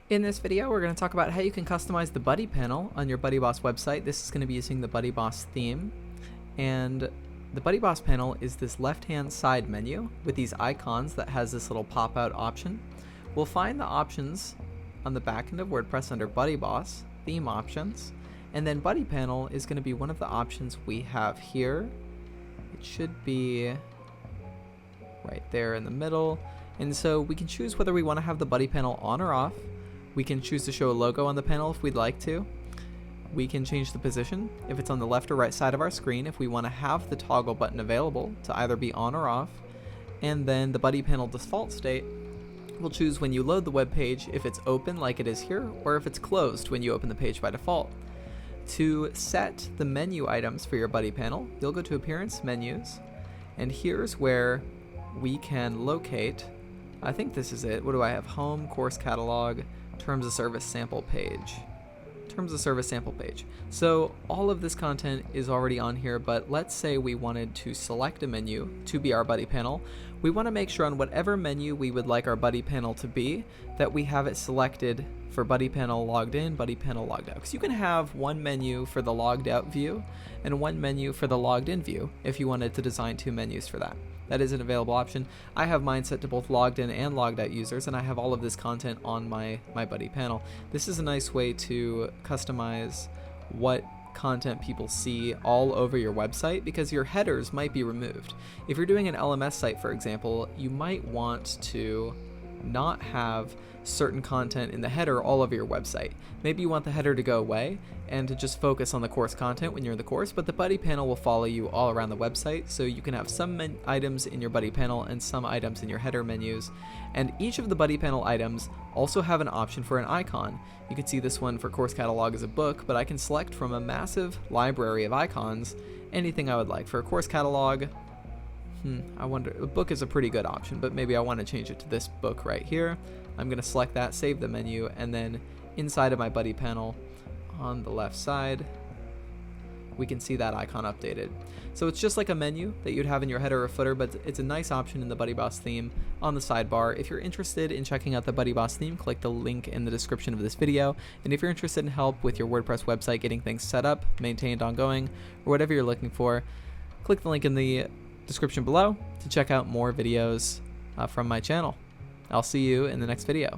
In this video, we're going to talk about how you can customize the BuddyPannel on your BuddyBoss website. This is going to be using the BuddyBoss theme. And the BuddyBoss panel is this left-hand side menu with these icons that has this little pop-out option. We'll find the options on the back end of WordPress under BuddyBoss, theme options, and then BuddyPannel is going to be one of the options we have here. It should be right there in the middle. And so we can choose whether we want to have the BuddyPannel on or off. We can choose to show a logo on the panel if we'd like to. We can change the position if it's on the left or right side of our screen if we want to have the toggle button available to either be on or off. And then the BuddyPannel default state, we'll choose when you load the web page if it's open like it is here or if it's closed when you open the page by default. To set the menu items for your BuddyPannel, you'll go to Appearance, Menus, and here's where we can locate, I think this is it, what do I have? Home, Course Catalog, Terms of Service Sample Page. Terms of Service Sample Page. So all of this content is already on here, but let's say we wanted to select a menu to be our BuddyPannel. We want to make sure on whatever menu we would like our BuddyPannel to be, that we have it selected for BuddyPannel logged in, BuddyPannel logged out. Because you can have one menu for the logged out view and one menu for the logged in view if you wanted to design two menus for that. That is an available option. I have mine set to both logged in and logged out users, and I have all of this content on my BuddyPannel. This is a nice way to customize what content people see all over your website because your headers might be removed. If you're doing an LMS site, for example, you might want to not have certain content in the header all over your website. Maybe you want the header to go away and to just focus on the course content when you're in the course, but the BuddyPannel will follow you all around the website, so you can have some items in your BuddyPannel and some items in your header menus. And each of the BuddyPannel items also have an option for an icon. You can see this one for Course Catalog as a book, but I can select from a massive library of icons anything I would like. For a Course Catalog, I wonder, a book is a pretty good option, but maybe I want to change it to this book right here. I'm going to select that, save the menu, and then inside of my BuddyPannel on the left side, we can see that icon updated. So it's just like a menu that you'd have in your header or footer, but it's a nice option in the BuddyBoss theme on the sidebar. If you're interested in checking out the BuddyBoss theme, click the link in the description of this video. And if you're interested in help with your WordPress website, getting things set up, maintained, ongoing, or whatever you're looking for, click the link in the description below to check out more videos from my channel. I'll see you in the next video.